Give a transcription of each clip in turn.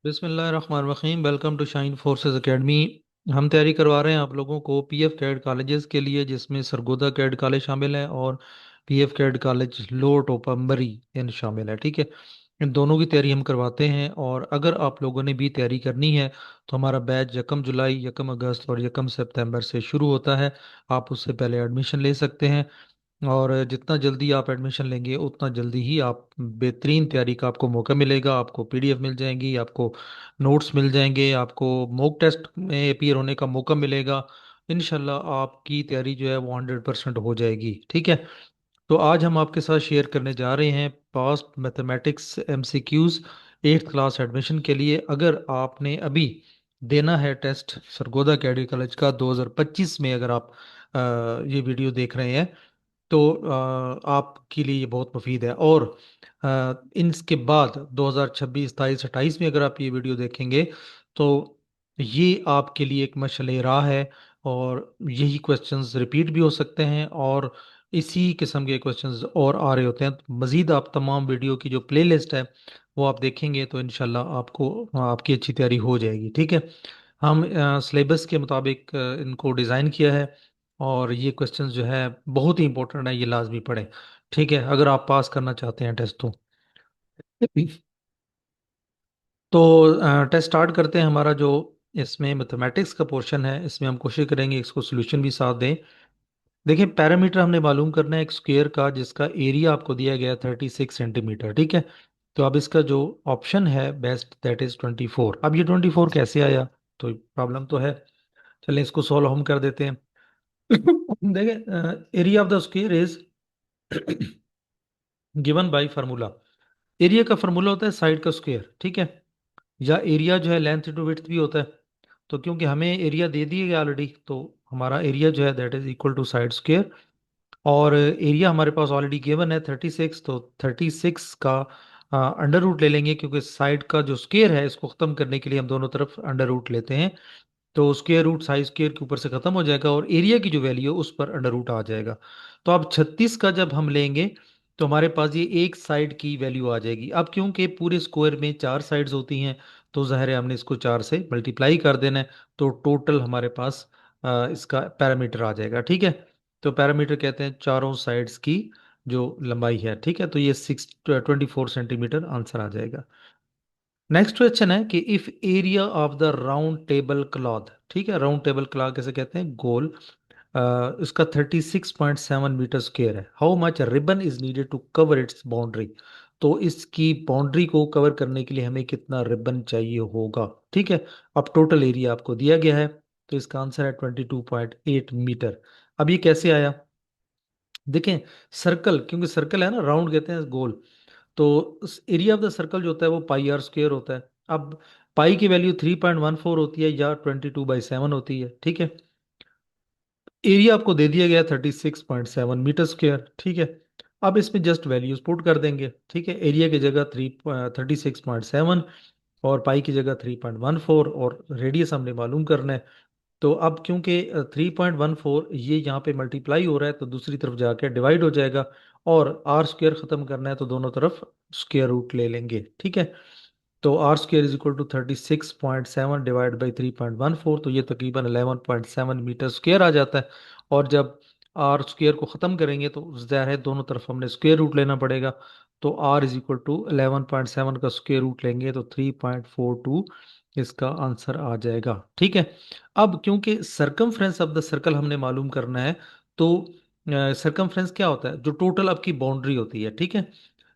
बिस्मिल्लाहिर्रहमानिर्रहीम। Welcome to shine forces academy. हम तैयारी करवा रहे हैं आप लोगों को पीएफ कैड कॉलेजेस के लिए, जिसमें सरगोदा कैड कॉलेज शामिल है और पीएफ कैड कॉलेज लोअर टोपम्बरी इन शामिल है। ठीक है, इन दोनों की तैयारी हम करवाते हैं। और अगर आप लोगों ने भी तैयारी करनी है तो हमारा बैच 1 जुलाई, 1 अगस्त और 1 सितंबर से शुरू होता है। आप उससे पहले एडमिशन ले सकते हैं। और जितना जल्दी आप एडमिशन लेंगे उतना जल्दी ही आप बेहतरीन तैयारी का आपको मौका मिलेगा। आपको पीडीएफ मिल जाएंगी, आपको नोट्स मिल जाएंगे, आपको मॉक टेस्ट में अपीयर होने का मौका मिलेगा। इंशाल्लाह आपकी तैयारी जो है वो 100% हो जाएगी। ठीक है, तो आज हम आपके साथ शेयर करने जा रहे हैं past mathematics MCQs 8th class admission के लिए। अगर आपने अभी देना है टेस्ट सरगोदा कैडी कॉलेज का 2025 में, अगर आप ये वीडियो देख रहे हैं तो आपके लिए ये बहुत मुफीद है। और इनके बाद 2026, 27, 28 में अगर आप ये वीडियो देखेंगे तो ये आपके लिए एक मशअल राह है। और यही क्वेश्चंस रिपीट भी हो सकते हैं और इसी किस्म के क्वेश्चंस और आ रहे होते हैं। तो मज़ीद आप तमाम वीडियो की जो प्लेलिस्ट है वो आप देखेंगे तो इंशाल्लाह आपको आपकी अच्छी तैयारी हो जाएगी। ठीक है, हम सिलेबस के मुताबिक इनको डिज़ाइन किया है। और ये क्वेश्चंस जो है बहुत ही इंपॉर्टेंट है, ये लाजमी पढ़ें। ठीक है, अगर आप पास करना चाहते हैं टेस्ट तो टेस्ट स्टार्ट करते हैं। हमारा जो इसमें मैथमेटिक्स का पोर्शन है, इसमें हम कोशिश करेंगे इसको सोल्यूशन भी साथ दें। देखिए, पैरामीटर हमने मालूम करना है एक स्क्वायर का जिसका एरिया आपको दिया गया है 36 सेंटीमीटर। ठीक है, तो अब इसका जो ऑप्शन है बेस्ट दैट इज 24। अब ये 24 कैसे आया, तो प्रॉब्लम तो है। चलिए इसको सॉल्व हम कर देते हैं। देखिए, area of the square is given by formula. Area का फार्मूला होता है साइड का स्क्वायर। ठीक है, या एरिया जो है लेंथ इंटू विड्थ भी होता है। तो क्योंकि हमें एरिया दे दिया गया ऑलरेडी, तो हमारा एरिया जो है that is equal to side square. और एरिया हमारे पास ऑलरेडी गिवन है 36, तो 36 का अंडर रूट ले लेंगे, क्योंकि साइड का जो स्क्वायर है इसको खत्म करने के लिए हम दोनों तरफ अंडर रूट लेते हैं। तो स्क्वायर रूट साइज स्क्वायर के ऊपर से खत्म हो जाएगा और एरिया की जो वैल्यू है उस पर अंडर रूट आ जाएगा। तो अब 36 का जब हम लेंगे तो हमारे पास ये एक साइड की वैल्यू आ जाएगी। अब क्योंकि पूरे स्क्वायर में 4 साइड्स होती हैं तो ज़ाहिर है हमने इसको 4 से मल्टीप्लाई कर देना है। तो टोटल हमारे पास इसका पैरामीटर आ जाएगा। ठीक है, तो पैरामीटर कहते हैं चारों साइड्स की जो लंबाई है। ठीक है, तो ये 24 सेंटीमीटर आंसर आ जाएगा। नेक्स्ट क्वेश्चन है कि if area of the round table cloth. ठीक है, राउंड टेबल क्लॉथ कैसे कहते हैं, गोल। इसका 36.7 मीटर स्क्वायर है। How much ribbon is needed to cover its boundary. तो इसकी बाउंड्री को कवर करने के लिए हमें कितना रिबन चाहिए होगा। ठीक है, अब टोटल एरिया आपको दिया गया है तो इसका आंसर है 22.8 मीटर। अब ये कैसे आया, देखें। सर्कल, क्योंकि सर्कल है ना, राउंड कहते हैं गोल। तो एरिया ऑफ द सर्कल जो होता है वो पाई आर स्क्वायर होता है। अब पाई की वैल्यू 3.14 होती है या 22/7 होती है। ठीक है, एरिया आपको दे दिया गया 36.7 मीटर स्क्वायर। ठीक है, अब इसमें जस्ट वैल्यूज पुट कर देंगे। ठीक है, एरिया की जगह 36.7 और पाई की जगह 3.14 और रेडियस हमने मालूम करना है। तो अब क्योंकि 3.14 ये यहाँ पे मल्टीप्लाई हो रहा है तो दूसरी तरफ जाके डिवाइड हो जाएगा। और आर स्क्वायर खत्म करना है तो दोनों तरफ स्क्वायर रूट ले लेंगे। ठीक है, तो r square is equal to 36.7 divide by 3.14, तो ये तकरीबन 11.7 मीटर स्क्वायर आ जाता है। और जब आर स्क्वायर को ख़त्म करेंगे तो ज़ाहिर है दोनों तरफ हमने स्क्वायर रूट लेना पड़ेगा। तो आर इज इक्वल टू 11.7 का स्क्वायर रूट लेंगे तो 3.42 इसका आंसर आ जाएगा। ठीक है, अब क्योंकि सरकमफ्रेंस ऑफ द सर्कल हमने मालूम करना है तो सरकमफ्रेंस क्या होता है, जो टोटल आपकी बाउंड्री होती है। ठीक है,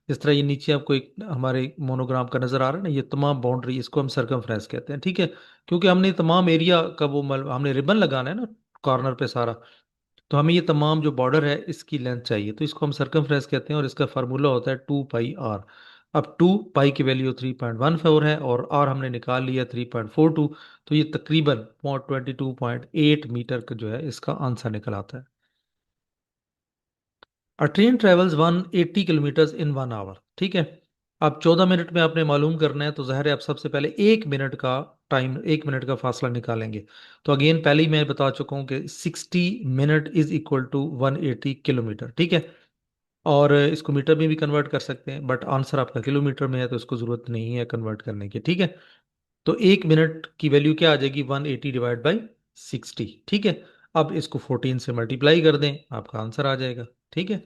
इस तरह ये नीचे आपको एक हमारे मोनोग्राम का नजर आ रहा है ना, ये तमाम बाउंड्री, इसको हम सरकमफ्रेंस कहते हैं। ठीक है, क्योंकि हमने तमाम एरिया का वो हमने रिबन लगाना है ना कॉर्नर पे सारा, तो हमें ये तमाम जो बॉर्डर है इसकी लेंथ चाहिए, तो इसको हम सरकमफ्रेंस कहते हैं। और इसका फार्मूला होता है 2 पाई आर। अब 2 पाई की वैल्यू 3.14 है और आर हमने निकाल लिया 3.42, तो ये तकरीबन 22.8 मीटर का जो है इसका आंसर निकल आता है। A train travels 180 kilometre in 1 hour. ठीक है, अब 14 मिनट में आपने मालूम करना है तो ज़ाहिर है आप सबसे पहले 1 मिनट का टाइम, 1 मिनट का फासला निकालेंगे। तो अगेन पहले ही मैं बता चुका हूँ कि 60 minute is equal to 180 kilometre. ठीक है, और इसको मीटर में भी कन्वर्ट कर सकते हैं बट आंसर आपका किलोमीटर में है तो इसको ज़रूरत नहीं है कन्वर्ट करने की। ठीक है, तो 1 मिनट की वैल्यू क्या आ जाएगी, 180 डिवाइड बाई 60। ठीक है, अब इसको 14 से मल्टीप्लाई कर दें, आपका आंसर आ जाएगा। ठीक है,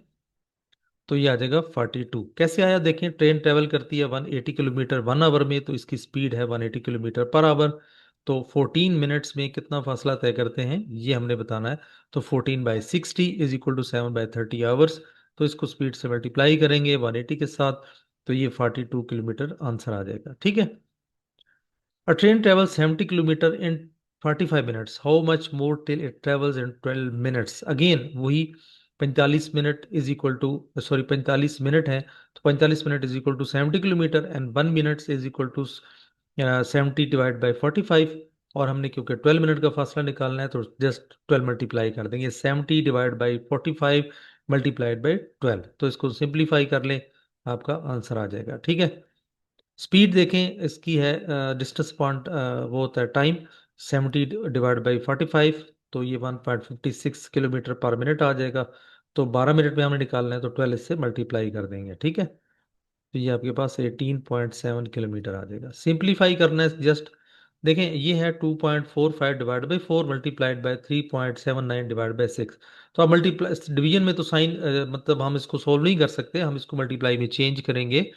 तो ये आ जाएगा 42। कैसे आया देखें, ट्रेन ट्रेवल करती है 180 किलोमीटर 1 आवर में, तो इसकी स्पीड है 180 किलोमीटर पर आवर। तो 14 मिनट्स में कितना फासला तय करते हैं ये हमने बताना है। तो 14/60 इज इक्वल टू 7/30 आवर्स। तो इसको स्पीड से मल्टीप्लाई करेंगे 180 के साथ, तो ये 42 किलोमीटर आंसर आ जाएगा। ठीक है, A train travels 70 kilometer in 45 minutes. How much more till it travels in 12 minutes? Again, वही 45 minute is equal to, sorry 45 minute है, तो 45 minute is equal to 70 kilometre, and 1 minute is equal to 70 divide by 45। और हमने क्योंकि 12 minute का फासला निकालना है, तो जस्ट 12 मल्टीप्लाई कर देंगे, 70 डिवाइड बाई 45 मल्टीप्लाइड बाई 12। तो इसको सिंप्लीफाई कर लें, आपका आंसर आ जाएगा। ठीक है, स्पीड देखें इसकी है, डिस्टेंस पॉइंट वो होता है टाइम, 70 डिवाइड बाई 45, तो ये 1.56 किलोमीटर पर मिनट आ जाएगा। तो 12 मिनट में हमें निकालना है, तो 12 इससे मल्टीप्लाई कर देंगे। ठीक है, तो ये आपके पास 18.7 किलोमीटर आ जाएगा। सिंप्लीफाई करना है जस्ट, देखें ये है 2.45 divide by 4 multiplied by 3.79 divide by 6। तो आप मल्टीप्लाई डिवीजन में तो साइन मतलब हम इसको सोल्व नहीं कर सकते, हम इसको मल्टीप्लाई में चेंज करेंगे।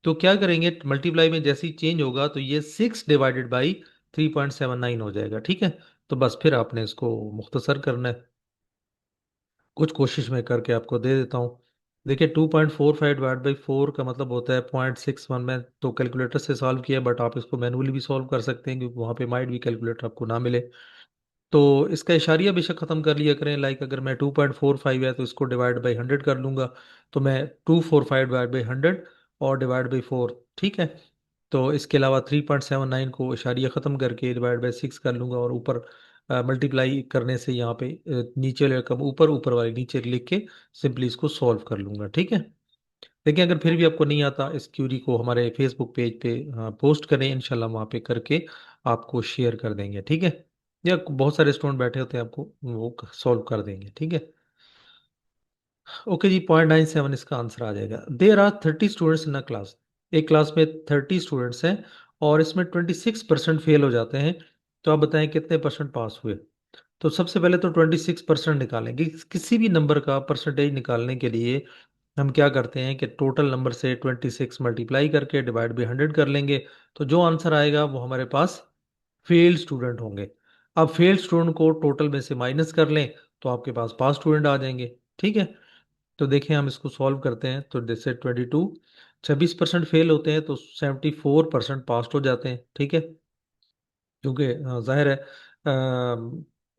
तो क्या करेंगे, मल्टीप्लाई में जैसे ही चेंज होगा तो ये 6 डिवाइडेड बाई 3.79 हो जाएगा। ठीक है, तो बस फिर आपने इसको मुख्तसर करना है। कुछ कोशिश मैं करके आपको दे देता हूँ। देखिए 2.45 डिवाइड बाई 4 का मतलब होता है 0.61। में तो कैलकुलेटर से सॉल्व किया, बट आप इसको मैनुअली भी सॉल्व कर सकते हैं, क्योंकि वहाँ पे माइट भी कैलकुलेटर आपको ना मिले। तो इसका इशारिया बेशक ख़त्म कर लिया करें, लाइक अगर मैं 2.45 है तो इसको डिवाइड बाई 100 कर लूँगा, तो मैं 245 डिवाइड बाई 100 और डिवाइड बाई 4। ठीक है, तो इसके अलावा 3.79 को इशारिया ख़त्म करके डिवाइड बाई 6 कर लूँगा, और ऊपर मल्टीप्लाई करने से यहाँ पे नीचे वाले रकम ऊपर, ऊपर वाले नीचे लिख के सिंपली इसको सॉल्व कर लूँगा। ठीक है, लेकिन अगर फिर भी आपको नहीं आता, इस क्यूरी को हमारे फेसबुक पेज पे पोस्ट करें, इंशाल्लाह वहाँ पे करके आपको शेयर कर देंगे। ठीक है, या बहुत सारे स्टूडेंट बैठे होते हैं, आपको वो सॉल्व कर देंगे। ठीक है, ओके जी, 0.97 इसका आंसर आ जाएगा। There are 30 students in a class. एक क्लास में 30 स्टूडेंट्स हैं, और इसमें 26% फेल हो जाते हैं। तो आप बताएं कितने परसेंट पास हुए। तो सबसे पहले तो 26% निकालेंगे। किसी भी नंबर का परसेंटेज निकालने के लिए हम क्या करते हैं कि टोटल नंबर से 26 मल्टीप्लाई करके डिवाइड बाई 100 कर लेंगे। तो जो आंसर आएगा वो हमारे पास फेल्ड स्टूडेंट होंगे। अब फेल्ड स्टूडेंट को टोटल में से माइनस कर लें, तो आपके पास स्टूडेंट आ जाएंगे। ठीक है, तो देखिए हम इसको सॉल्व करते हैं, तो जैसे 26% फेल होते हैं, तो 74% पास हो जाते हैं। ठीक है, क्योंकि जाहिर है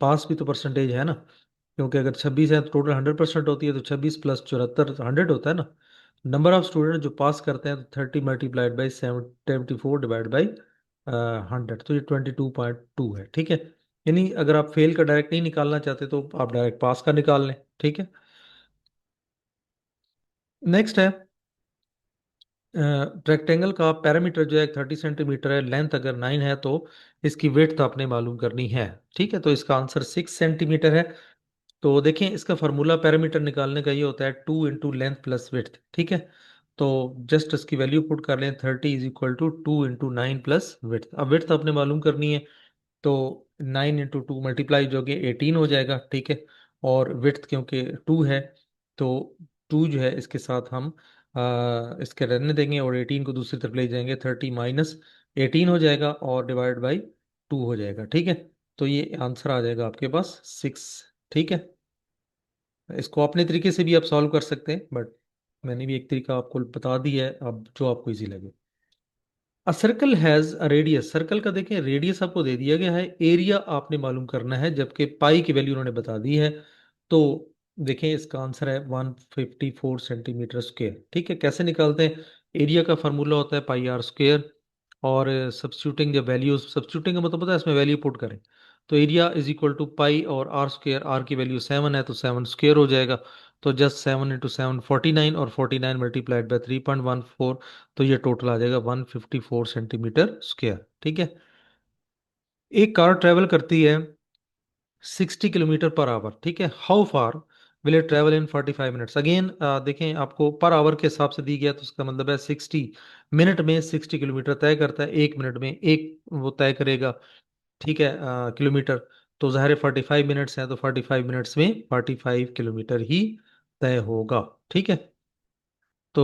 पास भी तो परसेंटेज है ना, क्योंकि अगर 26 है तो टोटल 100% होती है, तो 26 + 74 100 होता है ना। नंबर ऑफ स्टूडेंट जो पास करते हैं, तो 30 मल्टीप्लाइड बाई 74 डिवाइड बाई 100, तो ये 22.2 है। ठीक है, यानी अगर आप फेल का डायरेक्ट नहीं निकालना चाहते, तो आप डायरेक्ट पास का निकाल लें। ठीक है, नेक्स्ट है, रेक्टेंगल का पैरामीटर जो है 30 सेंटीमीटर है, लेंथ अगर 9 है, तो इसकी विड्थ आपने मालूम करनी है। ठीक है, तो इसका आंसर 6 सेंटीमीटर है। तो देखें इसका फार्मूला पैरामीटर निकालने का ये होता है 2 × लेंथ प्लस विड्थ। ठीक है, तो जस्ट इसकी वैल्यू पुट कर लें, 30 = 2 × 9 प्लस विड्थ। अब विड्थ आपने मालूम करनी है, तो 9 × 2 मल्टीप्लाई जो कि 18 हो जाएगा। ठीक है, और विड्थ क्योंकि 2 है, तो 2 जो है इसके साथ हम इसके रहने देंगे, और 18 को दूसरी तरफ ले जाएंगे, 30 - 18 हो जाएगा, और डिवाइड बाई 2 हो जाएगा। ठीक है, तो ये आंसर आ जाएगा आपके पास 6। ठीक है, इसको अपने तरीके से भी आप सॉल्व कर सकते हैं, बट मैंने भी एक तरीका आपको बता दिया है, अब जो आपको इजी लगे। A circle has a radius. Circle का देखें रेडियस आपको दे दिया गया है, एरिया आपने मालूम करना है, जबकि पाई की वैल्यू उन्होंने बता दी है। तो देखें इसका आंसर है 154 सेंटीमीटर स्क्वायर। ठीक है, कैसे निकालते हैं, एरिया का फार्मूला होता है πr², और सब्स्टिट्यूटिंग द वैल्यूज, सब्स्टिट्यूटिंग का मतलब पता है इसमें वैल्यू पुट करें, तो एरिया इज इक्वल टू पाई और r², आर की वैल्यू 7 है, तो 7 स्क्वायर हो जाएगा। तो जस्ट 7 × 7 49, और 49 मल्टीप्लाइड बाई 3.14, तो ये टोटल आ जाएगा 154 सेंटीमीटर स्क्वायर। ठीक है, एक कार ट्रेवल करती है 60 किलोमीटर पर आवर। ठीक है, how far will it travel in 45 minutes. Again देखें, आपको पर आवर के हिसाब से दी गया, तो उसका मतलब है 60 मिनट में 60 किलोमीटर तय करता है, 1 मिनट में एक वो तय करेगा, ठीक है, किलोमीटर। तो ज़ाहिर है 45 मिनट्स हैं, तो 45 मिनट्स में 45 किलोमीटर ही तय होगा, ठीक है। तो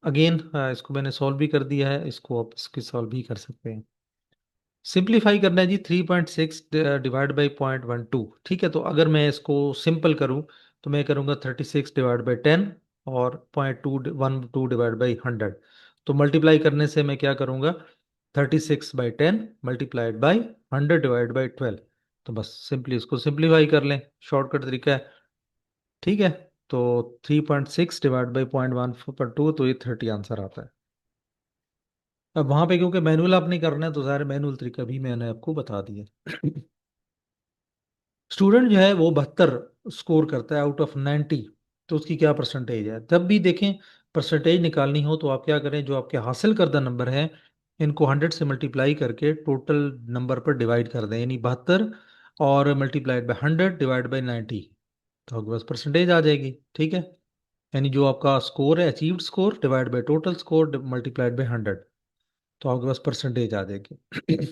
अगेन इसको मैंने सॉल्व भी कर दिया है, इसको आप इसकी सॉल्व भी कर सकते हैं। सिंप्लीफाई करना है जी, 3.6 डिवाइड बाई 0.12, ठीक है। तो अगर मैं इसको सिंपल करूं तो मैं करूंगा 36/10 और 0.212 डिवाइड बाई 100। तो मल्टीप्लाई करने से मैं क्या करूंगा, 36/10 मल्टीप्लाइड बाई 100 डिवाइड बाई 12। तो बस सिंपली इसको सिंप्लीफाई कर लें, शॉर्टकट तरीका है, ठीक है। तो 3.6 डिवाइड बाई 0.1/2, तो ये 30 आंसर आता है। अब वहां पे क्योंकि मैनुअल आपने करना है, तो सारे मैनुअल तरीका भी मैंने आपको बता दिया। स्टूडेंट जो है वो 72 स्कोर करता है आउट ऑफ 90, तो उसकी क्या परसेंटेज है। जब भी देखें परसेंटेज निकालनी हो, तो आप क्या करें, जो आपके हासिल करदा नंबर है इनको 100 से मल्टीप्लाई करके टोटल नंबर पर डिवाइड कर दें, यानी 72 और मल्टीप्लाइड बाय 100 डिवाइड बाय 90, तो आपके पास परसेंटेज आ जाएगी, ठीक है। यानी जो आपका स्कोर है, achieved score divide by total score multiplied by 100, तो आपके पास परसेंटेज आ जाएगी।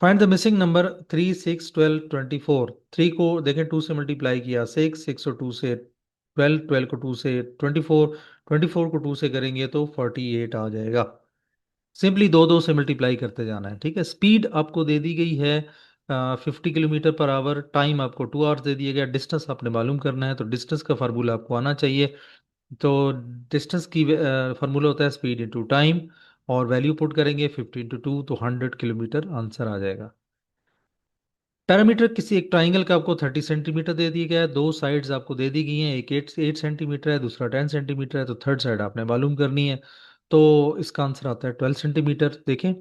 Find the missing number 3, 6, 12, 24। 3 को देखें 2 से मल्टीप्लाई किया, 6 को 2 से, 12 को 2 से, 24 को 2 से करेंगे तो 48 आ जाएगा। सिंपली दो दो से मल्टीप्लाई करते जाना है, ठीक है। स्पीड आपको दे दी गई है 50 किलोमीटर पर आवर, टाइम आपको 2 आवर्स दे दिया गया, डिस्टेंस आपने मालूम करना है, तो डिस्टेंस का फार्मूला आपको आना चाहिए। तो डिस्टेंस की फार्मूला होता है स्पीड इंटू टाइम, और वैल्यू पुट करेंगे 50 इंटू 2, तो 100 किलोमीटर आंसर आ जाएगा। पैरामीटर किसी एक ट्राइंगल का आपको 30 सेंटीमीटर दे दिया गया है, दो साइड्स आपको दे दी गई हैं, एक 8 8 सेंटीमीटर है, दूसरा 10 सेंटीमीटर है, तो थर्ड साइड आपने मालूम करनी है। तो इसका आंसर आता है 12 सेंटीमीटर। देखें,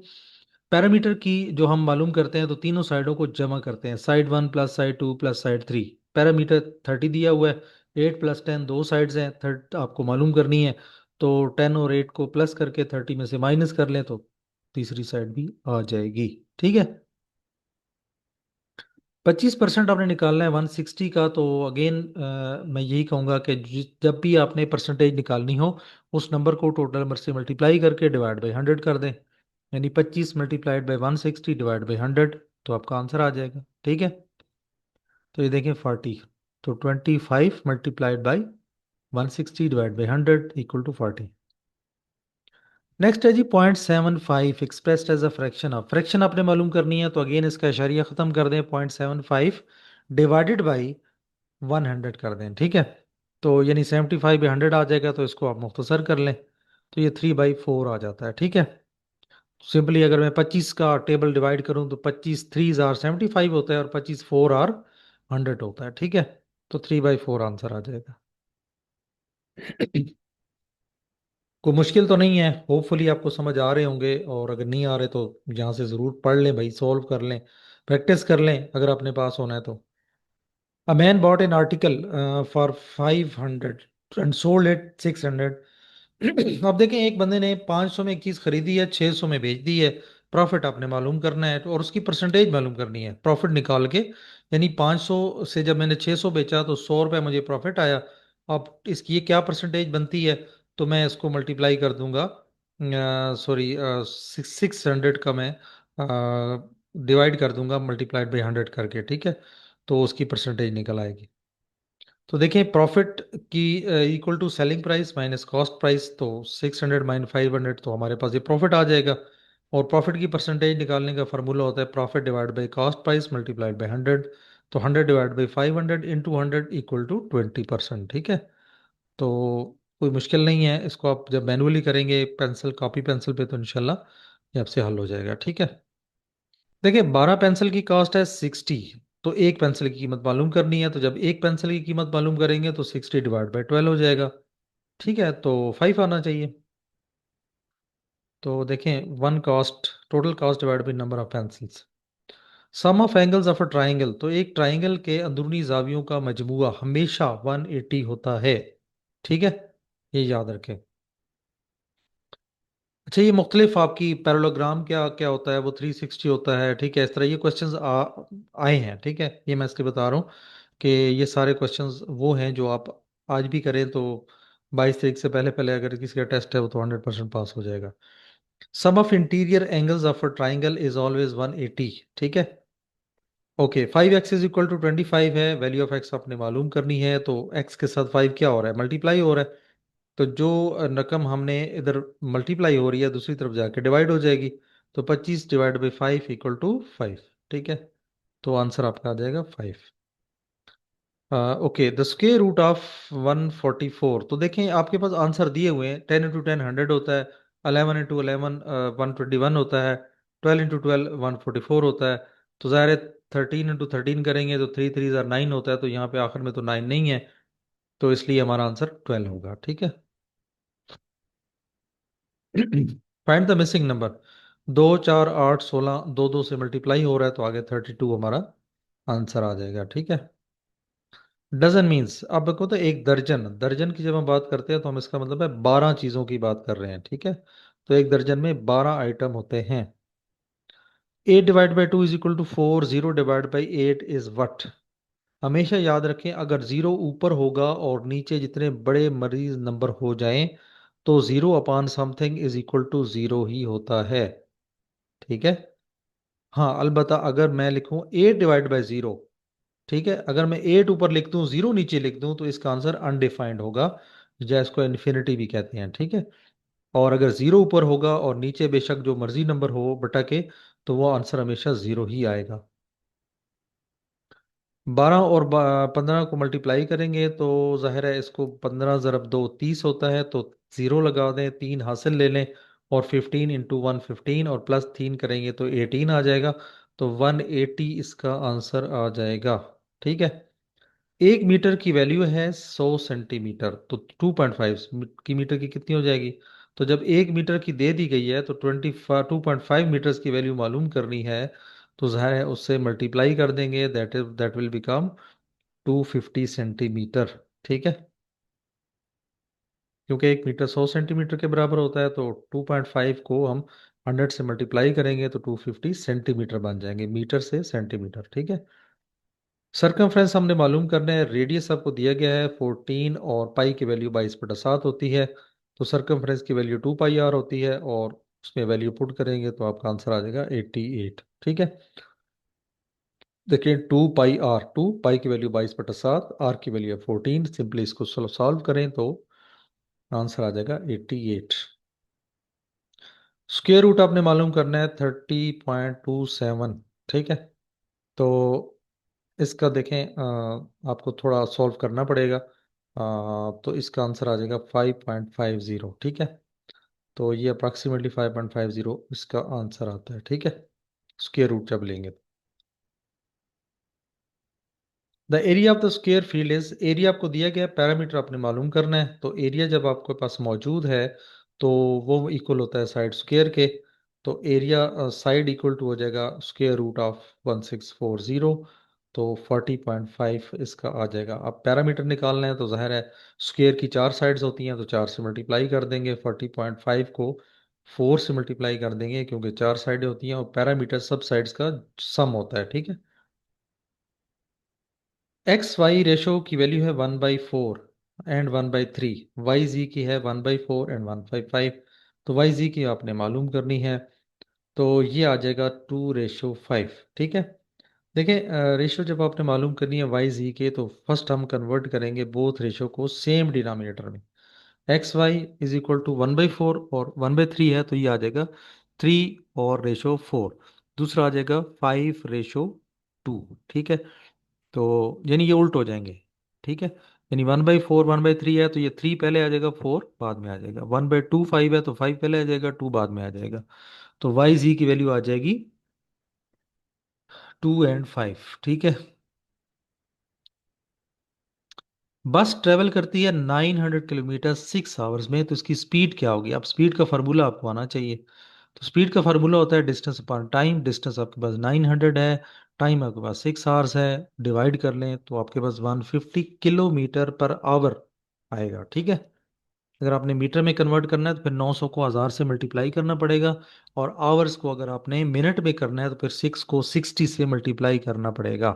पैरामीटर की जो हम मालूम करते हैं, तो तीनों साइडों को जमा करते हैं, side 1 plus side 2 plus side 3। Parameter 30 दिया हुआ है, 8 + 10 दो साइड्स हैं, थर्ड आपको मालूम करनी है। तो 10 और 8 को प्लस करके 30 में से माइनस कर लें, तो तीसरी साइड भी आ जाएगी, ठीक है। 25% आपने निकालना है 160 का। तो अगेन मैं यही कहूँगा कि जब भी आपने परसेंटेज निकालनी हो, उस नंबर को टोटल नंबर से मल्टीप्लाई करके डिवाइड बाई 100 कर दें, यानी 25 मल्टीप्लाइड बाई 160 डिवाइड बाई 100, तो आपका आंसर आ जाएगा, ठीक है। तो ये देखें 40, तो 25 multiplied by 160 divide by 100 equal to 40। Next है जी 0.75 expressed as a fraction. Of fraction आपने मालूम करनी है, तो अगेन इसका इशारिया ख़त्म कर दें, 0.75 डिवाइडेड बाई 100 कर दें, ठीक है। तो यानी 75/100 आ जाएगा, तो इसको आप मुख्तसर कर लें, तो ये 3/4 आ जाता है, ठीक है। सिंपली अगर मैं 25 का टेबल डिवाइड करूं, तो 25 3s आर 75 होता है, और 25 4 आर 100 होता है, ठीक है। तो 3/4 आंसर आ जाएगा। कोई मुश्किल तो नहीं है, होपफुली आपको समझ आ रहे होंगे, और अगर नहीं आ रहे तो यहाँ से ज़रूर पढ़ लें भाई, सॉल्व कर लें, प्रैक्टिस कर लें अगर आपने पास होना है तो। A man bought an article for 500 and sold it 600। अब देखें, एक बंदे ने 500 में एक चीज खरीदी है, 600 में बेच दी है। प्रॉफिट आपने मालूम करना है, और उसकी परसेंटेज मालूम करनी है, प्रॉफिट निकाल के। यानी 500 से जब मैंने 600 बेचा, तो 100 रुपये मुझे प्रॉफिट आया। अब इसकी ये क्या परसेंटेज बनती है, तो मैं इसको मल्टीप्लाई कर दूंगा, सॉरी 600 का मैं डिवाइड कर दूंगा मल्टीप्लाइड बाई 100 करके, ठीक है। तो उसकी परसेंटेज निकल आएगी। तो देखिए, प्रॉफिट की equal to selling price minus cost price, तो 600 माइनस 500, तो हमारे पास ये प्रॉफिट आ जाएगा। और प्रॉफिट की परसेंटेज निकालने का फार्मूला होता है profit divide by cost price multiplied by 100। तो 100 divide by 500 into 100 equal to 20%, ठीक है। तो कोई मुश्किल नहीं है, इसको आप जब मैनुअली करेंगे पेंसिल कॉपी पेंसिल पे, तो इंशाल्लाह ये आपसे हल हो जाएगा, ठीक है। देखिए, 12 पेंसिल की कॉस्ट है 60, तो एक पेंसिल की कीमत मालूम करनी है, तो जब एक पेंसिल की कीमत मालूम करेंगे, तो 60 डिवाइड बाई 12 हो जाएगा, ठीक है। तो 5 आना चाहिए। तो देखें, one cost, total cost divide by number of pencils. Sum of angles of a triangle, तो एक ट्राइंगल के अंदरूनी जावियों का मजमुआ हमेशा 180 होता है, ठीक है, ये याद रखें। अच्छा, ये मुख्तलिफ आपकी पैरेललोग्राम क्या क्या होता है, वो 360 होता है, ठीक है। इस तरह ये क्वेश्चंस आए हैं, ठीक है, ये मैं इसलिए बता रहा हूँ। कि ये सारे क्वेश्चंस वो हैं जो आप आज भी करें तो 22 तारीख से पहले पहले अगर किसी का टेस्ट है वो तो 100% पास हो जाएगा। Sum of interior angles of a triangle is always 180। ठीक है। Okay, 5x is equal to 25 है, वैल्यू ऑफ x आपने मालूम करनी है, तो x के साथ 5 क्या हो रहा है, मल्टीप्लाई हो रहा है। तो जो रकम हमने इधर मल्टीप्लाई हो रही है दूसरी तरफ जाके डिवाइड हो जाएगी। तो 25 डिवाइड बाई 5 इक्वल टू 5। ठीक है। तो आंसर आपका आ जाएगा 5। Okay, the square root of 144। तो देखें आपके पास आंसर दिए हुए हैं, 10 × 10 100 होता है, 11 × 11 121 होता है, 12 × 12 144 होता है। तो ज़ाहिर है 13 × 13 करेंगे तो 3 3 9 होता है, तो यहाँ पे आखिर में तो 9 नहीं है, तो इसलिए हमारा आंसर 12 होगा। ठीक है। Find the missing number. 2 4 8 16 दो दो से मल्टीप्लाई हो रहा है, तो आगे 32 हमारा आंसर आ जाएगा। ठीक है। डजन मीन्स अब देखो, तो एक दर्जन, दर्जन की जब हम बात करते हैं तो हम इसका मतलब है 12 चीजों की बात कर रहे हैं। ठीक है। तो एक दर्जन में 12 आइटम होते हैं। 8 divide by 2 is equal to 4। 0 divide by 8 is what. हमेशा याद रखें, अगर जीरो ऊपर होगा और नीचे जितने बड़े मरीज नंबर हो जाएं तो 0 upon something is equal to 0 ही होता है। ठीक है। हाँ, अलबत्ता अगर मैं लिखूं 8 डिवाइड बाई 0, ठीक है, अगर मैं 8 ऊपर लिख दूं 0 नीचे लिख दूं तो इसका आंसर अनडिफाइंड होगा, जैसे इसको इन्फिनिटी भी कहते हैं। ठीक है। और अगर 0 ऊपर होगा और नीचे बेशक जो मर्जी नंबर हो बटा के, तो वो आंसर हमेशा 0 ही आएगा। 12 और 15 को मल्टीप्लाई करेंगे तो जाहिर है इसको 15 × 2 30 होता है, तो 0 लगा दें, 3 हासिल ले लें, और 15 × 1 15, और प्लस 3 करेंगे तो 18 आ जाएगा। तो 180 इसका आंसर आ जाएगा। ठीक है। 1 मीटर की वैल्यू है 100 सेंटीमीटर, तो 2.5 की मीटर की कितनी हो जाएगी। तो जब 1 मीटर की दे दी गई है तो 2.5 मीटर्स की वैल्यू मालूम करनी है, तो जाहिर है उससे मल्टीप्लाई कर देंगे, दैट विल बिकम 250 सेंटीमीटर। ठीक है। क्योंकि 1 मीटर 100 सेंटीमीटर के बराबर होता है, तो 2.5 को हम 100 से मल्टीप्लाई करेंगे तो 250 सेंटीमीटर बन जाएंगे, मीटर से सेंटीमीटर। ठीक है। सरकमफ्रेंस हमने मालूम करना है, रेडियस आपको दिया गया है 14 और पाई की वैल्यू 22/7 होती है। तो सरकमफ्रेंस की वैल्यू 2 πr होती है, और उसमें वैल्यू पुट करेंगे तो आपका आंसर आ जाएगा 88। ठीक है। देखिए 2 πr, 2 पाई की वैल्यू 22/7, आर की वैल्यू है 14, सिंपली इसको सॉल्व करें तो आंसर आ जाएगा 88। स्क्वायर रूट आपने मालूम करना है 30.27। ठीक है। तो इसका देखें, आपको थोड़ा सॉल्व करना पड़ेगा। तो इसका आंसर आ जाएगा 5.50। ठीक है। तो ये अप्रॉक्सीमेटली 5.50 इसका आंसर आता है। ठीक है, स्क्वायर रूट जब लेंगे। The area of the square field is, area आपको दिया गया है, पैरामीटर आपने मालूम करना है। तो एरिया जब आपके पास मौजूद है तो वो इक्वल होता है साइड स्क्वायर के। तो एरिया साइड इक्वल टू हो जाएगा स्क्वायर रूट ऑफ 1640। तो 40.5 इसका आ जाएगा। अब पैरामीटर निकालना है तो जाहिर है स्क्वायर की 4 साइड्स होती हैं, तो 4 से मल्टीप्लाई कर देंगे, 40.5 को 4 से मल्टीप्लाई कर देंगे क्योंकि 4 साइडें होती हैं, और पैरामीटर सब साइड्स का सम होता है। ठीक है। एक्स वाई रेशो की वैल्यू है 1/4 एंड 1/3। वाई जी की है 1/4 एंड 1/5। तो वाई जी की आपने मालूम करनी है, तो ये आ जाएगा 2:5। ठीक है। देखें, रेशो जब आपने मालूम करनी है वाई जी के, तो फर्स्ट हम कन्वर्ट करेंगे बोथ रेशो को सेम डिनोमिनेटर में। X y is equal to 1/4 और 1/3 है, तो ये आ जाएगा 3 और रेशो 4। दूसरा आ जाएगा 5:2। ठीक है। तो यानी ये उल्ट हो जाएंगे। ठीक है। यानी 1/4 1/3 है, तो ये 3 पहले आ जाएगा, 4 बाद में आ जाएगा। 1/2 5 है, तो 5 पहले आ जाएगा, 2 बाद में आ जाएगा। तो वाई जी की वैल्यू आ जाएगी 2 और 5। ठीक है। बस ट्रेवल करती है 900 किलोमीटर 6 आवर्स में, तो इसकी स्पीड क्या होगी। अब स्पीड का फार्मूला आपको आना चाहिए। तो स्पीड का फार्मूला होता है डिस्टेंस अपॉन टाइम। डिस्टेंस आपके पास 900 है, टाइम आपके पास 6 आवर्स है, डिवाइड कर लें तो आपके पास 150 किलोमीटर पर आवर आएगा। ठीक है। अगर आपने मीटर में कन्वर्ट करना है तो फिर 900 को 1000 से मल्टीप्लाई करना पड़ेगा, और आवर्स को अगर आपने मिनट में करना है तो फिर 6 को 60 से मल्टीप्लाई करना पड़ेगा।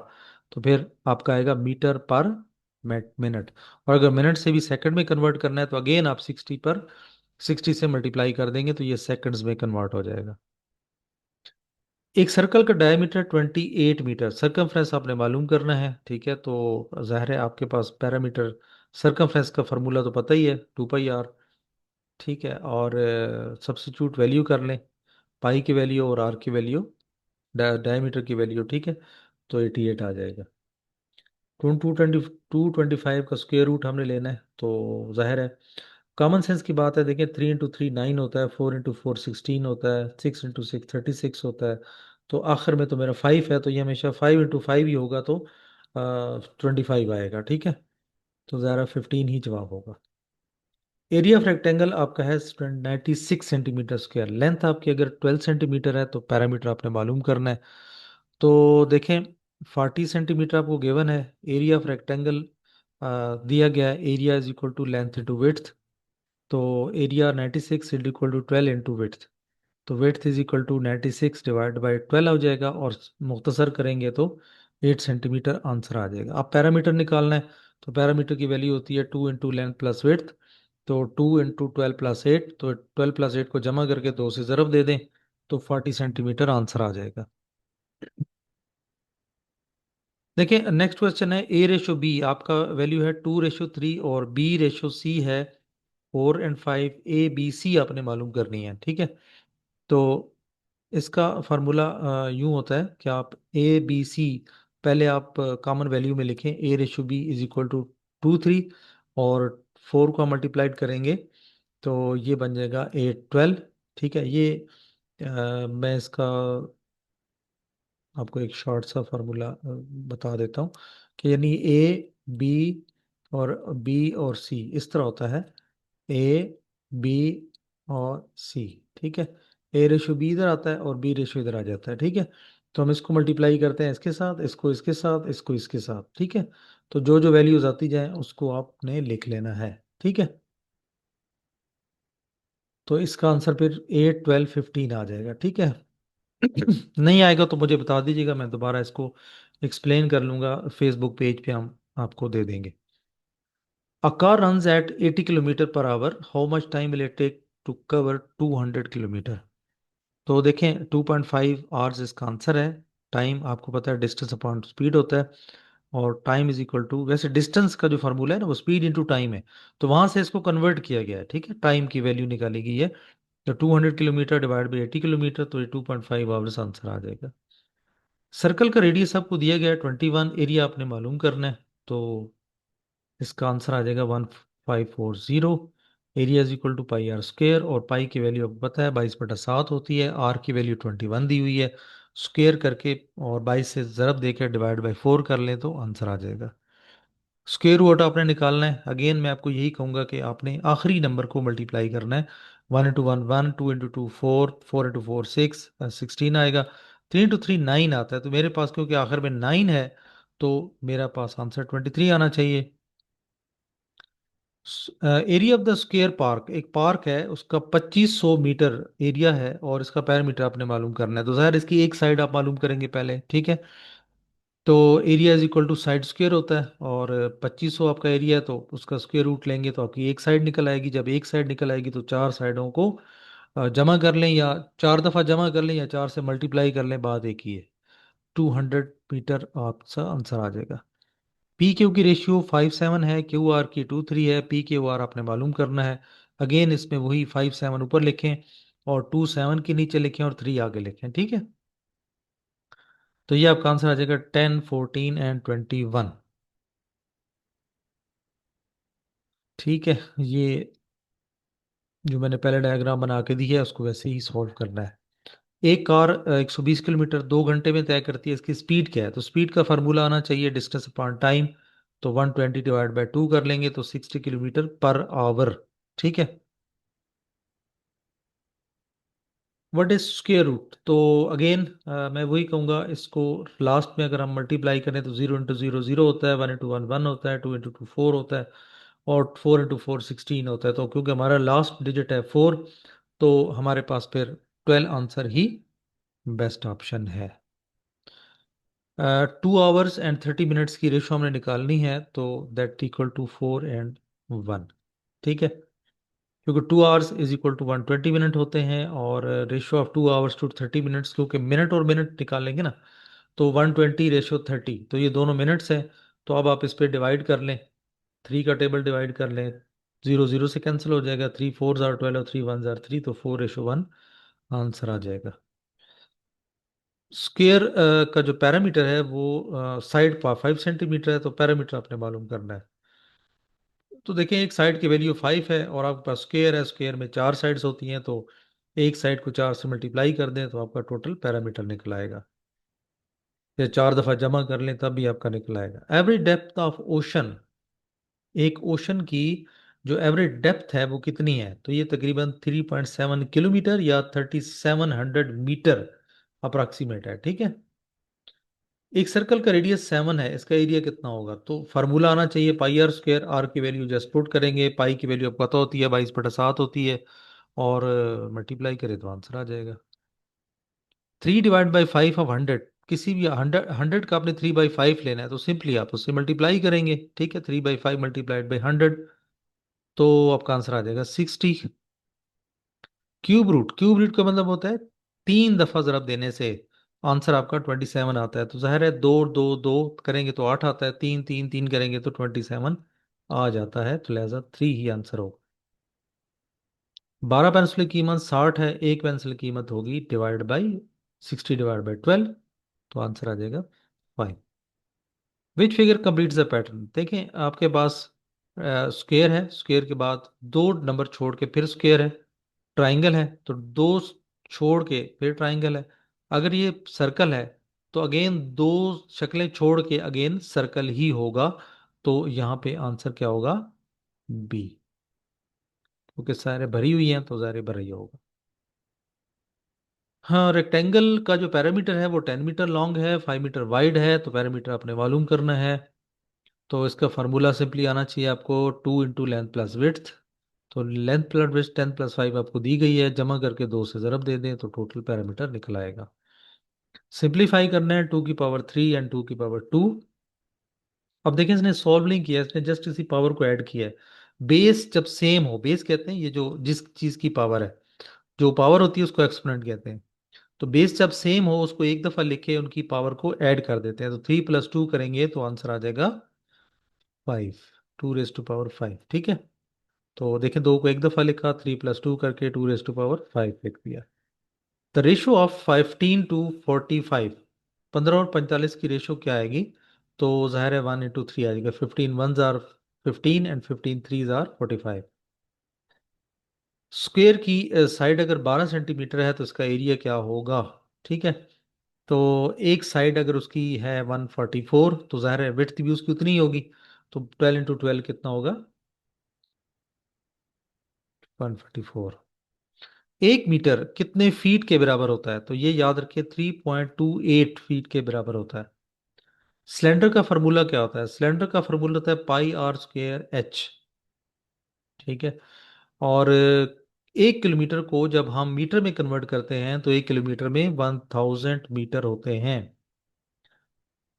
तो फिर आपका आएगा मीटर पर मिनट। और अगर मिनट से भी सेकंड में कन्वर्ट करना है तो अगेन आप 60 से मल्टीप्लाई कर देंगे तो ये सेकंड्स में कन्वर्ट हो जाएगा। एक सर्कल का डायमीटर 28 मीटर, सर्कमफ्रेंस आपने मालूम करना है, ठीक है। तो जाहिर है आपके पास पैरामीटर सर्कमफ्रेंस का फार्मूला तो पता ही है, 2 पाई आर, ठीक है। और सब्स्टिट्यूट वैल्यू कर लें, पाई की वैल्यू और आर की वैल्यू, डायमीटर की वैल्यू, ठीक है। तो 88 आ जाएगा। 225 का स्क्वायर रूट हमने लेना है, तो जाहिर है कॉमन सेंस की बात है। देखिए 3 इंटू 3 9 होता है, 4 इंटू 4 16 होता है, 6 इंटू 6 36 होता है। तो आखिर में तो मेरा 5 है, तो ये हमेशा 5 इंटू 5 ही होगा, तो 25 आएगा, ठीक है। तो ज़रा 15 ही जवाब होगा। एरिया ऑफ रेक्टेंगल आपका है 96 सेंटीमीटर स्क्वायर। लेंथ आपकी अगर 12 सेंटीमीटर है तो पैरामीटर आपने मालूम करना है। तो देखें 40 सेंटीमीटर आपको गिवन है, एरिया ऑफ रेक्टेंगल दिया गया है, area is equal to length into width. तो area 96 is equal to 12 into width. तो width is equal to 96 divide by 12 हो जाएगा, और मुख्तसर करेंगे तो 8 सेंटीमीटर आंसर आ जाएगा। अब पैरामीटर निकालना है, तो पैरामीटर की वैल्यू होती है 2 इंटू लेंथ प्लस विड्थ। तो 2 इंटू 12 प्लस 8, तो 12 प्लस 8 को जमा करके 2 से ज़रब दे दें, तो 40 सेंटीमीटर आंसर आ जाएगा। देखिए नेक्स्ट क्वेश्चन है, A/B आपका वैल्यू है 2/3 और B/C है 4 और 5, A B C आपने मालूम करनी है, ठीक है। तो इसका फार्मूला यूं होता है कि आप A B C पहले आप कॉमन वैल्यू में लिखें, A/B इज इक्वल टू 2 3, और 4 को मल्टीप्लाइड करेंगे तो ये बन जाएगा 8 12, ठीक है। ये मैं इसका आपको एक शॉर्ट सा फार्मूला बता देता हूँ कि यानी A B और B और C इस तरह होता है, A B और C, ठीक है। A/B इधर आता है और B/, इधर आ जाता है, ठीक है। तो हम इसको मल्टीप्लाई करते हैं इसके साथ, इसको इसके साथ, इसको इसके साथ, ठीक है। तो जो जो वैल्यूज आती जाए उसको आपने लिख लेना है, ठीक है। तो इसका आंसर फिर 8 12 15 आ जाएगा, ठीक है। नहीं आएगा तो मुझे बता दीजिएगा, मैं दोबारा इसको एक्सप्लेन कर लूंगा, फेसबुक पेज पे हम आपको दे देंगे। A car runs at 80 kilometre per hour, how much time will it take to cover 200 kilometre. तो देखें 2.5 आवर्स इसका आंसर है। टाइम आपको पता है डिस्टेंस अपॉन स्पीड होता है, और टाइम इज इक्वल टू, वैसे डिस्टेंस का जो फार्मूला है ना वो स्पीड इंटू टाइम है, तो वहां से इसको कन्वर्ट किया गया है, ठीक है। टाइम की वैल्यू निकाली गई है, तो 200 किलोमीटर डिवाइड बाई 80 किलोमीटर, तो ये 2.5 आवर्स आंसर आ जाएगा। सर्कल का रेडियस आपको दिया गया है 21, एरिया आपने मालूम करना है, तो इसका आंसर आ जाएगा 1540। Area is equal to pi r square, और पाई की वैल्यू आपको पता है 22/7 होती है, आर की वैल्यू 21 दी हुई है, स्क्वेयर करके और 22 से ज़रब देकर डिवाइड बाई 4 कर लें तो आंसर आ जाएगा। स्क्वेयर रूट आपने निकालना है, अगेन मैं आपको यही कहूंगा कि आपने आखिरी नंबर को मल्टीप्लाई करना है। 1 इंटू 1 1, 2 इंटू 2 4, 4 इंटू 4 6, 16 आएगा। 3 इंटू 3 9 आता है, तो मेरे पास क्योंकि आखिर में 9 है, तो मेरा पास आंसर 23 आना चाहिए। Area of the square park, एक पार्क है उसका 2500 मीटर एरिया है, और इसका पैरामीटर आपने मालूम करना है, तो ज़ाहिर इसकी एक साइड आप मालूम करेंगे पहले, ठीक है। तो area is equal to side square होता है, और 2500 आपका एरिया है तो उसका स्क्वायर रूट लेंगे तो आपकी एक साइड निकल आएगी। जब एक साइड निकल आएगी तो चार साइडों को जमा कर लें, या 4 दफ़ा जमा कर लें, या 4 से मल्टीप्लाई कर लें, बात एक ही है। 200 मीटर आपका आंसर आ जाएगा। पी क्यू की रेशियो 5:7 है, क्यू आर की 2:3 है, पी क्यू आर आपने मालूम करना है। अगेन इसमें वही 5:7 ऊपर लिखें, और 2:7 के नीचे लिखें, और 3 आगे लिखें, ठीक है। तो ये आपका आंसर आ जाएगा 10 14 एंड 21, ठीक है। ये जो मैंने पहले डायग्राम बना के दी है उसको वैसे ही सॉल्व करना है। एक कार 120 किलोमीटर 2 घंटे में तय करती है, इसकी स्पीड क्या है, तो स्पीड का फार्मूला आना चाहिए डिस्टेंस अपॉन टाइम। तो 120 डिवाइड बाई 2 कर लेंगे तो 60 किलोमीटर पर आवर, ठीक है। व्हाट इज स्क्वायर रूट, तो अगेन मैं वही कहूँगा, इसको लास्ट में अगर हम मल्टीप्लाई करें तो 0 इंटू 0 0 होता है, 1 इंटू 1 1 होता है, 2 इंटू 2 4 होता है, और 4 इंटू 4 16 होता है। तो क्योंकि हमारा लास्ट डिजिट है 4, तो हमारे पास फिर 12 आंसर ही बेस्ट ऑप्शन है। 2 hours and 30 minutes की रेशो हमने निकालनी है, तो दैट इक्वल टू 4 and 1। ठीक है, क्योंकि 2 hours is equal to 120 minute होते हैं, और ratio of 2 hours to 30 minutes, क्योंकि मिनट और मिनट निकालेंगे ना, तो 120:30, तो ये दोनों मिनट्स हैं। तो अब आप इस पे डिवाइड कर लें, 3 का टेबल डिवाइड कर लें, 0 0 से कैंसिल हो जाएगा, 3 4 12 और 3 1 3, तो 4:1 आंसर आ जाएगा। स्क्वेयर का जो पैरामीटर है वो साइड पा 5 सेंटीमीटर है, तो पैरामीटर आपने मालूम करना है। तो देखें, एक साइड की वैल्यू 5 है और आपके पास स्क्वेयर है, स्क्वेयर में 4 साइड्स होती हैं, तो एक साइड को 4 से मल्टीप्लाई कर दें तो आपका टोटल पैरामीटर निकल आएगा, या 4 दफ़ा जमा कर लें तब भी आपका निकल आएगा। एवरेज डेप्थ ऑफ ओशन, एक ओशन की जो एवरेज डेप्थ है वो कितनी है, तो ये तकरीबन 3.7 किलोमीटर या 3700 मीटर अप्रॉक्सीमेट है। ठीक है, एक सर्कल का रेडियस 7 है, इसका एरिया कितना होगा, तो फार्मूला आना चाहिए पाई r स्क्वायर। आर की वैल्यू जस्ट पुट करेंगे, पाई की वैल्यू आपको पता होती है 22/7 होती है, और मल्टीप्लाई करें तो आंसर आ जाएगा। 3 डिवाइड बाई 5 ऑफ 100, किसी भी 100 का आपने 3/5 लेना है, तो सिंपली आप उससे मल्टीप्लाई करेंगे। ठीक है, 3/5 मल्टीप्लाइड बाई 100, तो आपका आंसर आ जाएगा 60। क्यूब रूट का मतलब होता है 3 दफा जरब देने से आंसर आपका 27 आता है। तो जाहिर है, दो दो दो करेंगे तो 8 आता है, 3 3 3 करेंगे तो 27 आ जाता है, तो लिहाजा 3 ही आंसर होगा। 12 पेंसिल की कीमत 60 है, एक पेंसिल की कीमत होगी डिवाइड बाई 60 डिवाइड बाई 12, तो आंसर आ जाएगा 5। Which figure completes the pattern, देखें आपके पास स्क्वेयर है, स्क्वेयर के बाद 2 नंबर छोड़ के फिर स्क्वेयर है, ट्राइंगल है तो छोड़ के फिर ट्राइंगल है। अगर ये सर्कल है तो अगेन 2 शक्लें छोड़ के अगेन सर्कल ही होगा, तो यहाँ पे आंसर क्या होगा, बी, क्योंकि सारे भरी हुई हैं तो सारे भरा ही होगा। हाँ, रेक्टेंगल का जो पैरामीटर है वो 10 मीटर लॉन्ग है, 5 मीटर वाइड है, तो पैरामीटर आपने मालूम करना है। तो इसका फार्मूला सिंपली आना चाहिए आपको, 2 × लेंथ प्लस विड्थ। तो लेंथ प्लस विड्थ 10 + 5 आपको दी गई है, जमा करके 2 से ज़रब दे दें तो टोटल पैरामीटर निकल आएगा। सिंप्लीफाई करना है, 2 की पावर 3 एंड 2 की पावर 2। अब देखें, इसने सॉल्व नहीं किया, इसने जस्ट इसी पावर को ऐड किया है। बेस जब सेम हो, बेस कहते हैं ये जो जिस चीज़ की पावर है, जो पावर होती है उसको एक्सपोनेंट कहते हैं। तो बेस जब सेम हो उसको एक दफ़ा लिखे उनकी पावर को ऐड कर देते हैं, तो 3 + 2 करेंगे तो आंसर आ जाएगा 5, 2⁵ ठीक है। तो देखें, दो को एक दफ़ा लिखा, 3 + 2 करके 2⁵ लिख दिया। द रेशो ऑफ 15 to 45, 15 और 45 की रेशो क्या आएगी, तो जाहिर है 1 × 3 आ जाएगा, 15 1s are 15 and 15 3s are 45। Square की साइड अगर 12 सेंटीमीटर है तो इसका एरिया क्या होगा। ठीक है, तो एक साइड अगर उसकी है 144, तो जाहिर है विड्थ भी उसकी उतनी ही होगी, तो 12 × 12 कितना होगा, 144। 1 मीटर कितने फीट के बराबर होता है, तो ये याद रखिए 3.28 फीट के बराबर होता है। सिलेंडर का फार्मूला क्या होता है, सिलेंडर का फार्मूला होता है πr²h। ठीक है, और 1 किलोमीटर को जब हम मीटर में कन्वर्ट करते हैं तो 1 किलोमीटर में 1000 मीटर होते हैं।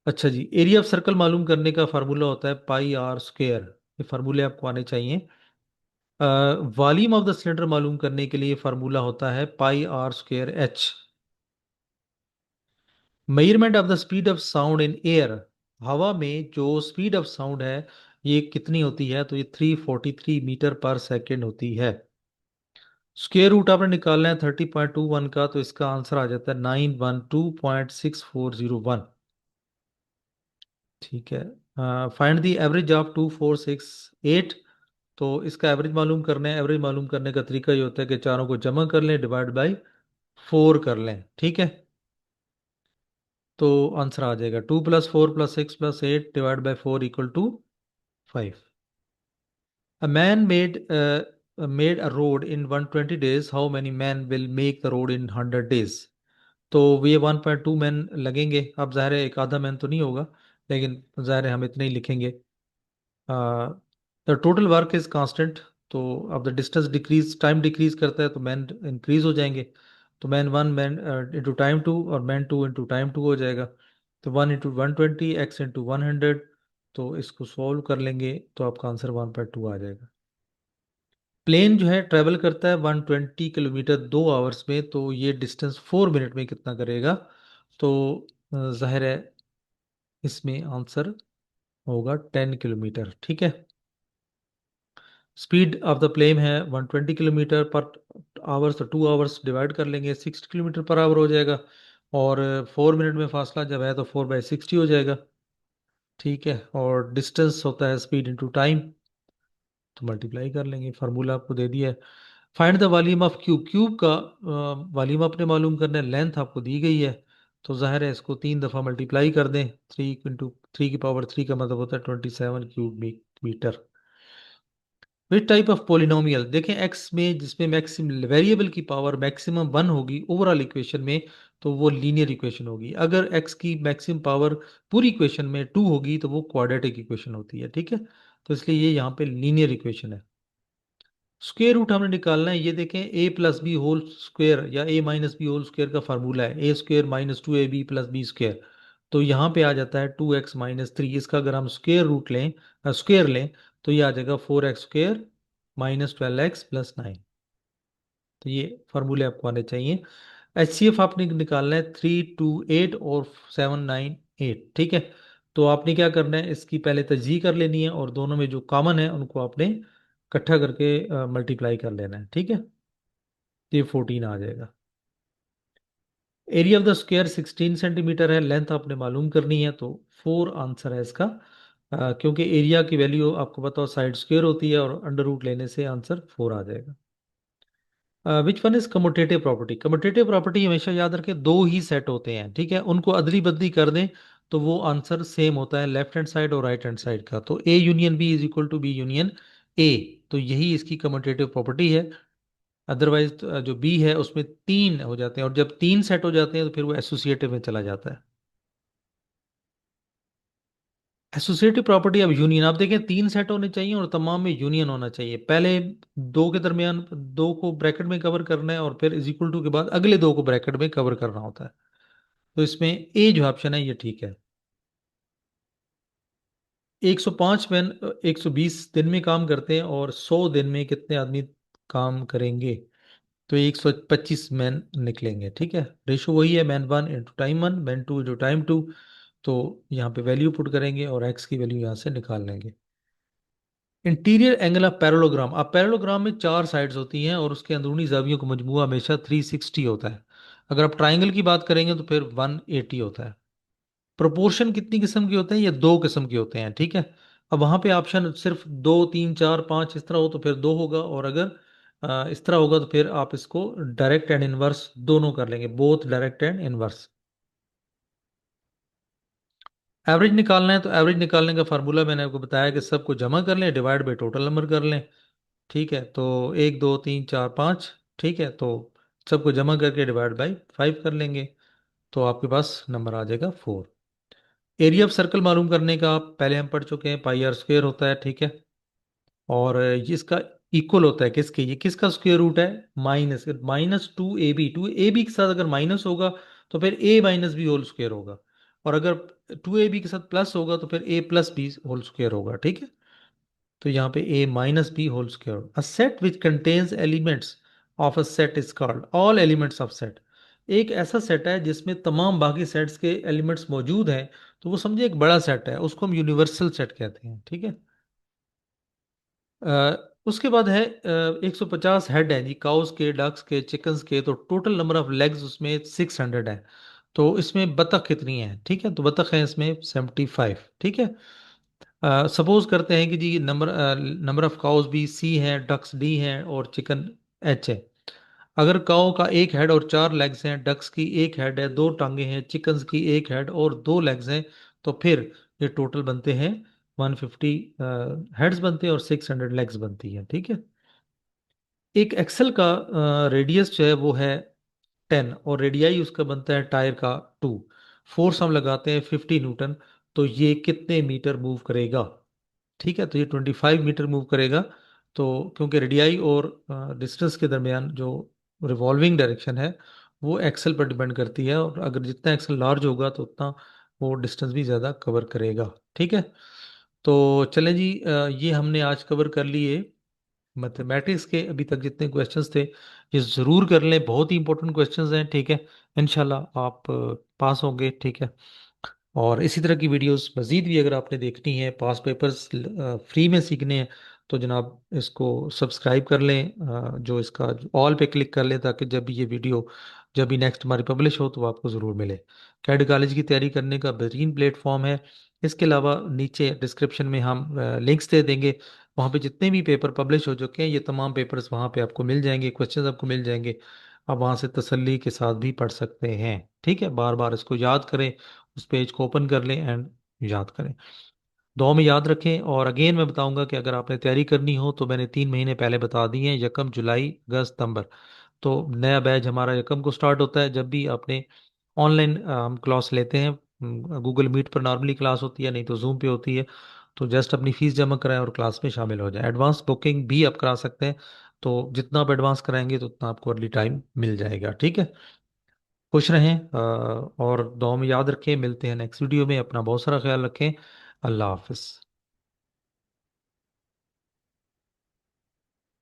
अच्छा जी, एरिया ऑफ सर्कल मालूम करने का फार्मूला होता है πr²। ये फार्मूले आपको आने चाहिए। वॉल्यूम ऑफ द सिलेंडर मालूम करने के लिए फार्मूला होता है πr²h। Measurement of the speed of sound in air, हवा में जो स्पीड ऑफ साउंड है ये कितनी होती है, तो ये 343 मीटर पर सेकेंड होती है। स्क्वेयर रूट आपने निकालना है 30.21 का, तो इसका आंसर आ जाता है 912.6401। ठीक है, फाइंड द एवरेज ऑफ 2468, तो इसका एवरेज मालूम करना है। एवरेज मालूम करने का तरीका ये होता है कि चारों को जमा कर लें, डिवाइड बाई 4 कर लें। ठीक है, तो आंसर आ जाएगा 2 + 4 + 6 + 8 divide by 4 equal to 5। A man made a road in 120 days. How many men will make the road in 100 days? तो ये 1.2 मैन लगेंगे। अब ज़ाहिर है एक आधा मैन तो नहीं होगा, लेकिन ज़ाहिर है हम इतने ही लिखेंगे। The total work is constant, तो अब the distance decrease, time decrease करता है तो मैन इंक्रीज हो जाएंगे। तो मैन 1 मैन इंटू टाइम 2 और मैन 2 इंटू टाइम 2 हो जाएगा। तो 1 × 120 x × 100, तो इसको सॉल्व कर लेंगे तो आपका आंसर 1.2 आ जाएगा। प्लेन जो है ट्रेवल करता है 120 किलोमीटर 2 आवर्स में, तो ये डिस्टेंस 4 मिनट में कितना करेगा? तो जाहिर है इसमें आंसर होगा 10 किलोमीटर। ठीक है। स्पीड ऑफ द प्लेन है 120 किलोमीटर पर आवर्स, तो 2 आवर्स डिवाइड कर लेंगे, 60 किलोमीटर पर आवर हो जाएगा। और 4 मिनट में फासला जब है तो 4/60 हो जाएगा। ठीक है। और डिस्टेंस होता है स्पीड इंटू टाइम, तो मल्टीप्लाई कर लेंगे। फार्मूला आपको दे दिया है। Find the volume of cube. Cube का वॉल्यूम आपने मालूम करना है, लेंथ आपको दी गई है, तो जाहिर है इसको 3 दफ़ा मल्टीप्लाई कर दें। 3 × 3 की पावर 3 का मतलब होता है 27 cube metre. Which type of polynomial, देखें एक्स में जिसमें मैक्सिमम वेरिएबल की पावर मैक्सिमम 1 होगी ओवरऑल इक्वेशन में, तो वो लीनियर इक्वेशन होगी। अगर एक्स की मैक्सिमम पावर पूरी इक्वेशन में 2 होगी तो वो क्वाड्रेटिक इक्वेशन होती है। ठीक है। तो इसलिए ये यहाँ पे लीनियर इक्वेशन है। स्क्वेयर रूट हमने निकालना है। ये देखें a+b होल स्क्वेयर या a−b होल स्क्वेयर का फार्मूला है a² - 2ab + b²। तो यहाँ पे आ जाता है 2x - 3। इसका अगर हम स्क्वेयर रूट लें, स्क्वेयर लें, तो ये आ जाएगा 4x² - 12x + 9। तो ये फार्मूले आपको आने चाहिए। HCF आपने निकालना है 328 और 798। ठीक है। तो आपने क्या करना है, इसकी पहले तजज़ीह कर लेनी है और दोनों में जो कॉमन है उनको आपने इकट्ठा करके मल्टीप्लाई कर लेना है। ठीक है। तो ये 14 आ जाएगा। Area of the square 16 centimetre है। लेंथ आपने मालूम करनी है, तो 4 आंसर है इसका। क्योंकि एरिया की वैल्यू आपको पता हो साइड स्क्वायर होती है, और अंडर रूट लेने से आंसर 4 आ जाएगा। Which one is commutative property. Commutative property हमेशा याद रखें, दो ही सेट होते हैं। ठीक है। उनको अदली बदली कर दें तो वो आंसर सेम होता है, लेफ्ट हैंड साइड और राइट हैंड साइड का। तो A union B is equal to B union A। तो यही इसकी कम्यूटेटिव प्रॉपर्टी है। अदरवाइज जो बी है उसमें 3 हो जाते हैं, और जब 3 सेट हो जाते हैं तो फिर वो एसोसिएटिव में चला जाता है। एसोसिएटिव प्रॉपर्टी अब यूनियन, आप देखें 3 सेट होने चाहिए और तमाम में यूनियन होना चाहिए। पहले दो के दरमियान दो को ब्रैकेट में कवर करना है, और फिर इज इक्वल टू के बाद अगले दो को ब्रैकेट में कवर करना होता है। तो इसमें ए जो ऑप्शन है ये ठीक है। 105 मैन 120 दिन में काम करते हैं, और 100 दिन में कितने आदमी काम करेंगे? तो 125 मैन निकलेंगे। ठीक है। रेशो वही है, मैन 1 × टाइम 1, मैन 2 × टाइम 2। तो यहाँ पे वैल्यू पुट करेंगे और एक्स की वैल्यू यहाँ से निकाल लेंगे। Interior angle of parallelogram. अब पैरेललोग्राम में 4 साइड्स होती हैं और उसके अंदरूनी जावियों का मजमूआ हमेशा 360 होता है। अगर आप ट्राइंगल की बात करेंगे तो फिर 180 होता है। प्रोपोर्शन कितनी किस्म के होते हैं? ये 2 किस्म के होते हैं। ठीक है। अब वहां पे ऑप्शन सिर्फ 2 3 4 5 इस तरह हो तो फिर 2 होगा, और अगर इस तरह होगा तो फिर आप इसको डायरेक्ट एंड इनवर्स दोनों कर लेंगे, both direct and inverse. Average निकालना है, तो एवरेज निकालने का फार्मूला मैंने आपको बताया कि सबको जमा कर लें, डिवाइड बाई टोटल नंबर कर लें। ठीक है। तो 1 2 3 4 5। ठीक है। तो सबको जमा करके डिवाइड बाई 5 कर लेंगे, तो आपके पास नंबर आ जाएगा 4। एरिया ऑफ सर्कल मालूम करने का आप पहले हम पढ़ चुके हैं, πr² होता है। ठीक है। और ये इसका इक्वल होता है किसके? ये किसका स्क्वायर रूट है? -2ab। 2ab के साथ अगर माइनस होगा तो फिर a - b होल स्क्वायर होगा, और अगर 2ab के साथ प्लस होगा तो फिर a+b होल स्क्वायर होगा। ठीक है। तो यहाँ पे a - b whole square. A set which contains elements of a set is called all elements of set. एक ऐसा सेट है जिसमें तमाम बाकी सेट्स के एलिमेंट्स मौजूद हैं, तो वो समझे एक बड़ा सेट है, उसको हम यूनिवर्सल सेट कहते हैं। ठीक है। उसके बाद है 150 हेड है जी, काउस के, डक्स के, चिकन्स के, तो टोटल नंबर ऑफ लेग्स उसमें 600 है। तो इसमें बतख कितनी है? ठीक है। तो बतख है इसमें 75। ठीक है। सपोज करते हैं कि जी नंबर ऑफ काउस भी C है, डक्स D है, और चिकन H है। अगर काओ का एक हेड और 4 लेग्स हैं, डक्स की एक हेड है, 2 टांगे हैं, चिकन्स की एक हेड और 2 लेग्स हैं, तो फिर ये टोटल बनते हैं 150 हेड्स बनते हैं और 600 लेग्स बनती है। ठीक है। एक एक्सल का रेडियस जो है वो है 10, और रेडियाई उसका बनता है टायर का 2। फोर्स हम लगाते हैं 50 न्यूटन, तो ये कितने मीटर मूव करेगा? ठीक है। तो ये 25 मीटर मूव करेगा। तो क्योंकि रेडियाई और डिस्टेंस के दरमियान जो रिवॉल्विंग डायरेक्शन है वो एक्सल पर डिपेंड करती है, और अगर जितना एक्सल लार्ज होगा तो उतना वो डिस्टेंस भी ज़्यादा कवर करेगा। ठीक है। तो चलें जी, ये हमने आज कवर कर लिए मैथमेटिक्स के अभी तक जितने क्वेश्चंस थे। ये ज़रूर कर लें, बहुत ही इंपॉर्टेंट क्वेश्चंस हैं। ठीक है। इंशाल्लाह आप पास होंगे। ठीक है। और इसी तरह की वीडियोस मज़ीद भी अगर आपने देखनी है, पास पेपर्स फ्री में सीखने हैं, तो जनाब इसको सब्सक्राइब कर लें, जो इसका ऑल पे क्लिक कर लें, ताकि जब भी ये वीडियो जब भी नेक्स्ट हमारी पब्लिश हो तो आपको ज़रूर मिले। कैड कॉलेज की तैयारी करने का बेहतरीन प्लेटफॉर्म है। इसके अलावा नीचे डिस्क्रिप्शन में हम लिंक्स दे देंगे, वहाँ पे जितने भी पेपर पब्लिश हो चुके हैं ये तमाम पेपर्स वहाँ पे आपको मिल जाएंगे, क्वेश्चंस आपको मिल जाएंगे। आप वहाँ से तसल्ली के साथ भी पढ़ सकते हैं। ठीक है। बार बार इसको याद करें, उस पेज को ओपन कर लें एंड याद करें। दो में याद रखें। और अगेन मैं बताऊंगा कि अगर आपने तैयारी करनी हो तो मैंने 3 महीने पहले बता दिए हैं, यकम जुलाई अगस्त सितंबर। तो नया बैच हमारा यकम को स्टार्ट होता है। जब भी आपने ऑनलाइन हम क्लास लेते हैं, गूगल मीट पर नॉर्मली क्लास होती है, नहीं तो जूम पे होती है। तो जस्ट अपनी फीस जमा कराएं और क्लास में शामिल हो जाएं। एडवांस बुकिंग भी आप करा सकते हैं। तो जितना आप एडवांस कराएंगे तो उतना आपको अर्ली टाइम मिल जाएगा। ठीक है। खुश रहें, और दुआ में याद रखें। मिलते हैं नेक्स्ट वीडियो में। अपना बहुत सारा ख्याल रखें। अल्लाह हाफिज़।